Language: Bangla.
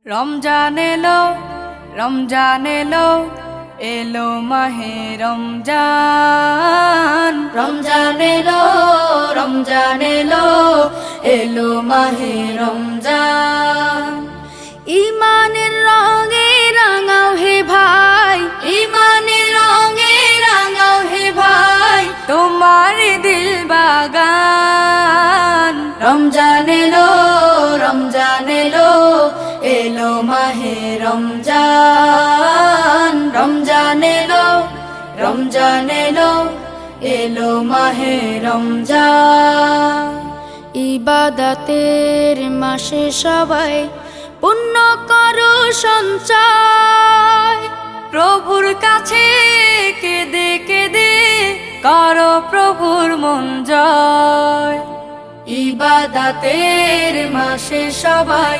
রমজান এলো, রমজান এলো, এলো মাহে রমজান। রমজান এলো, রমজান এলো, এলো মাহে রমজান। ইমানের রঙে রাঙাও হে ভাই, ইমানের রঙে রাঙাও হে ভাই, তোমার দিল বাগান। রমজান এলো, রমজান এলো, এলো মাহে রমজান। রমজান এলো, রমজান এলো, এলো মাহে রমজান। ইবাদতের মাসে সবাই পুণ্য করো সঞ্চয়, প্রভুর কাছে কেঁদে কেঁদে করো প্রভুর মন জয়। ইবাদতের মাসে সবাই